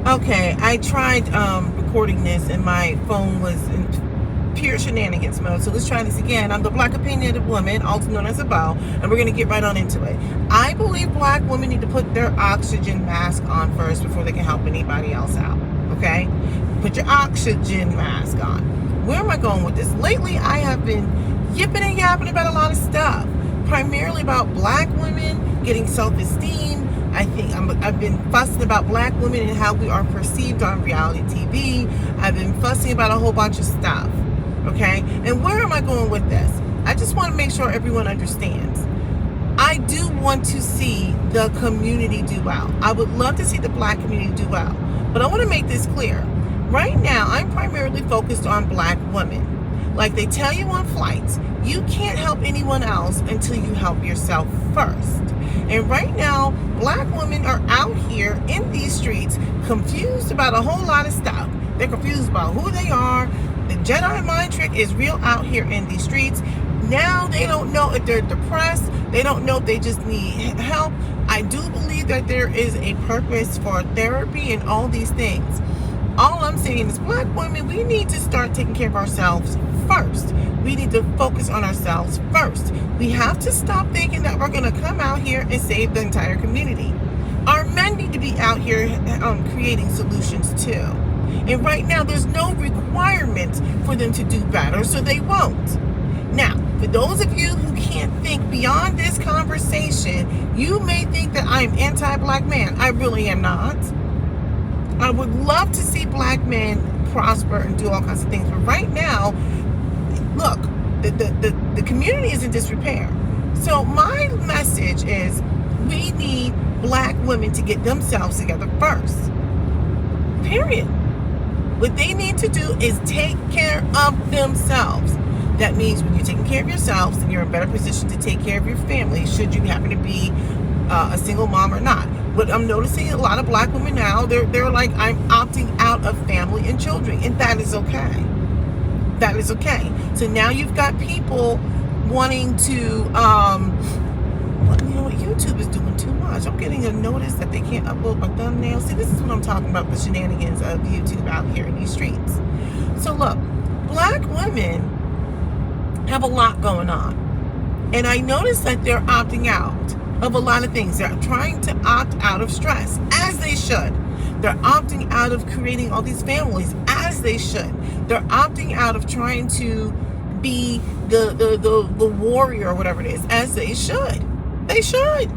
Okay, I tried recording this and my phone was in pure shenanigans mode. So let's try this again. I'm the Black Opinionated woman, also known as a bow, and we're going to get right on into it. I believe Black women need to put their oxygen mask on first before they can help anybody else out. Okay? Put your oxygen mask on. Where am I going with this? Lately, I have been yipping and yapping about a lot of stuff, primarily about Black women getting self-esteem. I've been fussing about Black women and how we are perceived on reality TV. I've been fussing about a whole bunch of stuff. Okay? And where am I going with this? I just want to make sure everyone understands. I do want to see the community do well. I would love to see the Black community do well. But I want to make this clear. Right now, I'm primarily focused on Black women. Like they tell you on flights, you can't help anyone else until you help yourself first. And right now, Black women are out here in these streets confused about a whole lot of stuff. They're confused about who they are. The Jedi mind trick is real out here in these streets. Now they don't know if they're depressed. They don't know if they just need help. I do believe that there is a purpose for therapy and all these things. All I'm saying is Black women, we need to start taking care of ourselves first. We need to focus on ourselves first. We have to stop thinking that we're going to come out here and save the entire community. Our men need to be out here creating solutions too. And right now, there's no requirement for them to do better, so they won't. Now, for those of you who can't think beyond this conversation, you may think that I'm anti-Black man. I really am not. I would love to see Black men prosper and do all kinds of things. But right now, look, the community is in disrepair. So my message is we need Black women to get themselves together first. Period. What they need to do is take care of themselves. That means when you're taking care of yourselves, then you're in a better position to take care of your family, should you happen to be a single mom or not. But I'm noticing a lot of Black women now, they're like, I'm opting out of family and children, and that is okay. That is okay. So now you've got people wanting to, you know what, YouTube is doing too much. I'm getting a notice that they can't upload my thumbnails. See, this is what I'm talking about, the shenanigans of YouTube out here in these streets. So look, Black women have a lot going on. And I noticed that they're opting out of a lot of things. They're trying to opt out of stress, as they should. They're opting out of creating all these families, as they should. They're opting out of trying to be the warrior or whatever it is, as they should. They should.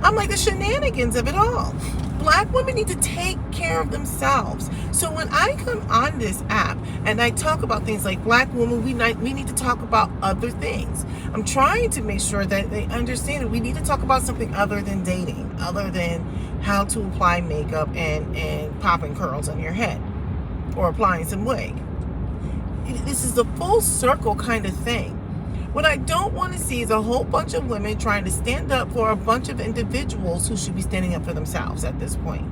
I'm like, the shenanigans of it all. Black women need to take care of themselves. So when I come on this app and I talk about things like Black women, we need to talk about other things. I'm trying to make sure that they understand that we need to talk about something other than dating, other than how to apply makeup and popping curls on your head or applying some wig. This is a full circle kind of thing. What I don't want to see is a whole bunch of women trying to stand up for a bunch of individuals who should be standing up for themselves at this point.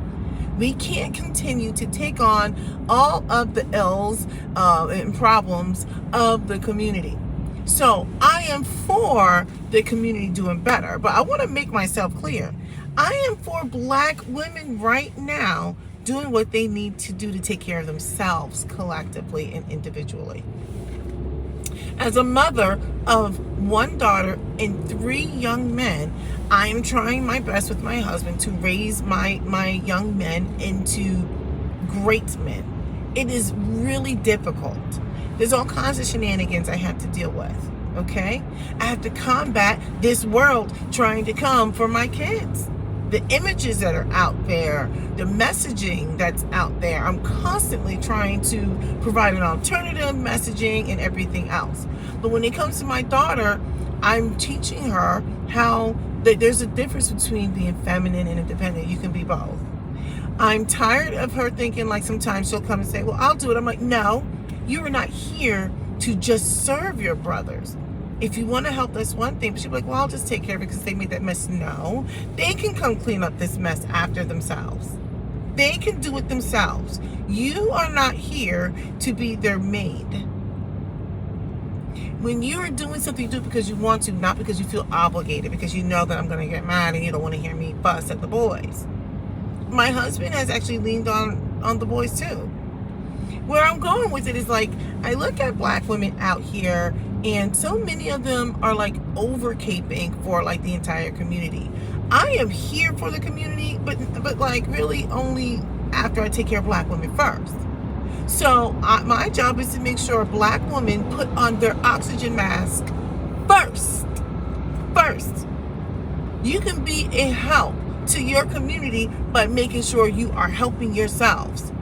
We can't continue to take on all of the ills and problems of the community. So I am for the community doing better, but I want to make myself clear. I am for Black women right now doing what they need to do to take care of themselves collectively and individually. As a mother of one daughter and 3 young men, I am trying my best with my husband to raise my young men into great men. It is really difficult. There's all kinds of shenanigans I have to deal with, okay? I have to combat this world trying to come for my kids. The images that are out there, the messaging that's out there, I'm constantly trying to provide an alternative messaging and everything else. But when it comes to my daughter, I'm teaching her how there's a difference between being feminine and independent. You can be both. I'm tired of her thinking like sometimes she'll come and say, well, I'll do it. I'm like, no, you are not here to just serve your brothers. If you want to help, that's one thing. But she'll be like, well, I'll just take care of it because they made that mess. No, they can come clean up this mess after themselves. They can do it themselves. You are not here to be their maid. When you are doing something, you do it because you want to, not because you feel obligated, because you know that I'm going to get mad and you don't want to hear me fuss at the boys. My husband has actually leaned on on the boys too. Where I'm going with it is like, I look at black women out here, and so many of them are like overcaping for like the entire community. I am here for the community, but like really only after I take care of black women first. So my job is to make sure black women put on their oxygen mask first. You can be a help to your community by making sure you are helping yourselves.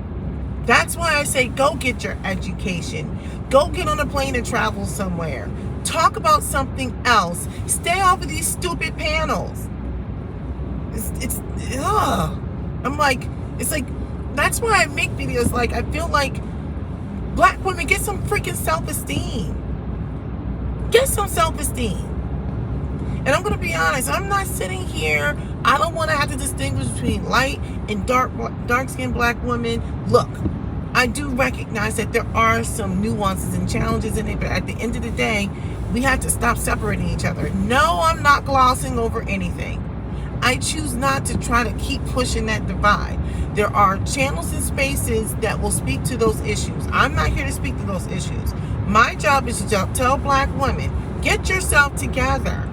That's why I say go get your education. Go get on a plane and travel somewhere. Talk about something else. Stay off of these stupid panels. I'm like, it's like, that's why I make videos. Like, I feel like black women, get some freaking self-esteem. Get some self-esteem. And I'm going to be honest, I'm not sitting here. I don't want to have to distinguish between light and dark-skinned black women. Look, I do recognize that there are some nuances and challenges in it, but at the end of the day, we have to stop separating each other. No, I'm not glossing over anything. I choose not to try to keep pushing that divide. There are channels and spaces that will speak to those issues. I'm not here to speak to those issues. My job is to tell black women, get yourself together.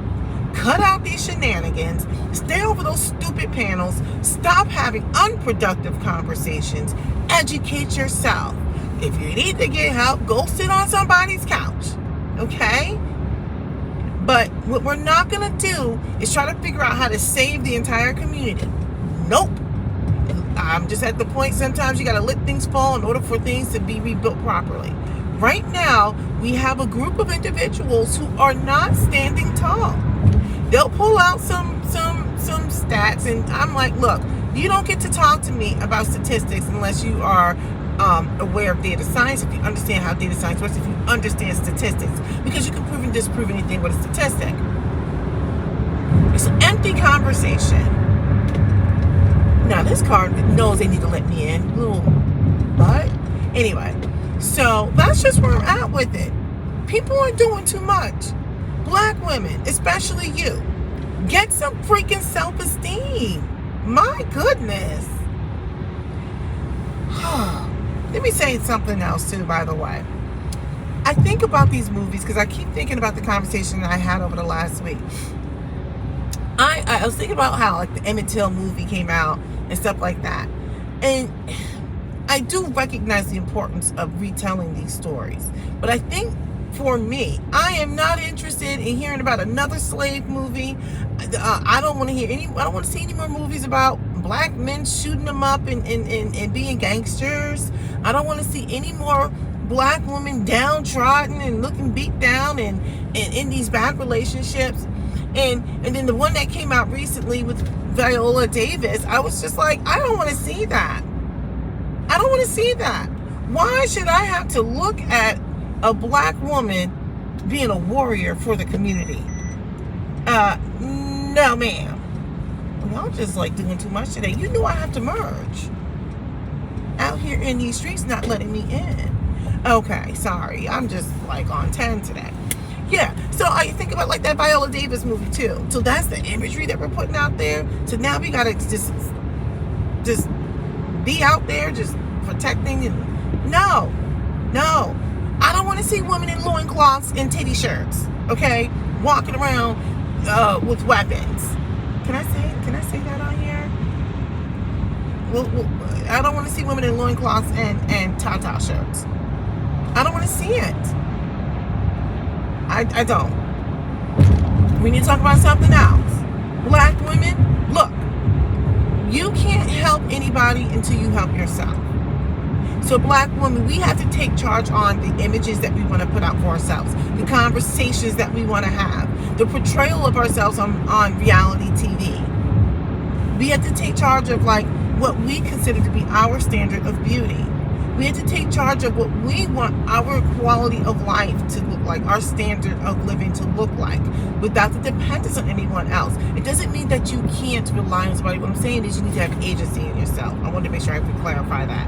Cut out these shenanigans. Stay over those stupid panels. Stop having unproductive conversations. Educate yourself. If you need to get help, go sit on somebody's couch. Okay? But what we're not going to do is try to figure out how to save the entire community. Nope. I'm just at the point sometimes you got to let things fall in order for things to be rebuilt properly. Right now, we have a group of individuals who are not standing tall. They'll pull out some stats, and I'm like, look, you don't get to talk to me about statistics unless you are aware of data science, if you understand how data science works, if you understand statistics, because you can prove and disprove anything with a statistic. It's an empty conversation. Now, this car knows they need to let me in. Little butt. Anyway, so that's just where I'm at with it. People are doing too much. Black women, especially you, get some freaking self-esteem. My goodness. Let me say something else too, by the way. I think about these movies because I keep thinking about the conversation that I had over the last week. I was thinking about how like the Emmett Till movie came out and stuff like that. And I do recognize the importance of retelling these stories. But I think for me, I am not interested in hearing about another slave movie. I don't want to hear any. I don't want to see any more movies about black men shooting them up and being gangsters. I don't want to see any more black women downtrodden and looking beat down and in these bad relationships. And then the one that came out recently with Viola Davis, I was just like, I don't want to see that. I don't want to see that. Why should I have to look at a black woman being a warrior for the community? No, ma'am. Y'all just like doing too much today. You know I have to merge. Out here in these streets not letting me in. Okay, sorry. I'm just like on 10 today. Yeah, so I think about like that Viola Davis movie too. So that's the imagery that we're putting out there. So now we gotta just be out there just protecting and no. I don't want to see women in loincloths and titty shirts, okay, walking around with weapons. Can I say that on here? Well, I don't want to see women in loincloths and Tata shirts. I don't want to see it. I don't. We need to talk about something else. Black women, look, you can't help anybody until you help yourself. So black women, we have to take charge on the images that we want to put out for ourselves, the conversations that we want to have, the portrayal of ourselves on reality TV. We have to take charge of like what we consider to be our standard of beauty. We have to take charge of what we want our quality of life to look like, our standard of living to look like, without the dependence on anyone else. It doesn't mean that you can't rely on somebody. What I'm saying is you need to have agency in yourself. I wanted to make sure I could clarify that.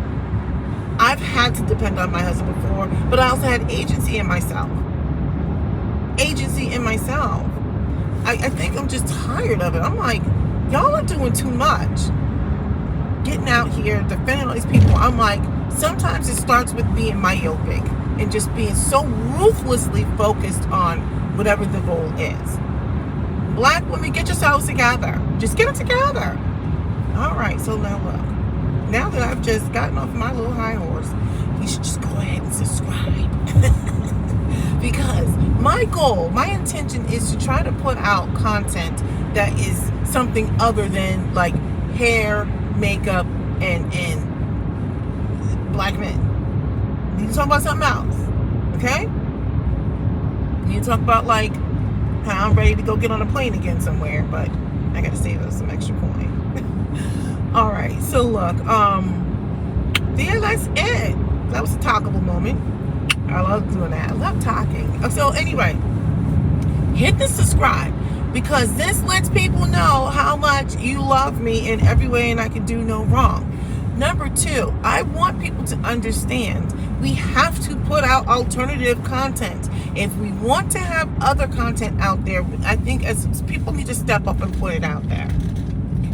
I've had to depend on my husband before, but I also had agency in myself. I think I'm just tired of it. I'm like, y'all are doing too much. getting out here defending all these people. I'm like, sometimes it starts with being myopic and just being so ruthlessly focused on whatever the goal is. Black women, get yourselves together. Just get it together. All right, so now look. Now that I've just gotten off my little high horse, you should just go ahead and subscribe. Because my goal, my intention is to try to put out content that is something other than like hair, makeup, and black men. We need to talk about something else. Okay? We need to talk about like how I'm ready to go get on a plane again somewhere, but I gotta save us some extra coin. All right, so look, yeah, that's it. That was a talkable moment. I love doing that. I love talking. So anyway, hit the subscribe, because this lets people know how much you love me in every way and I can do no wrong. Number two, I want people to understand we have to put out alternative content. If we want to have other content out there, I think as people need to step up and put it out there.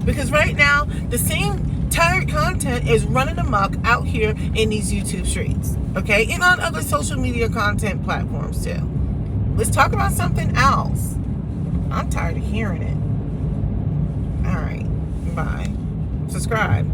Because right now, the same tired content is running amok out here in these YouTube streets. Okay? And on other social media content platforms too. Let's talk about something else. I'm tired of hearing it. All right. Bye. Subscribe.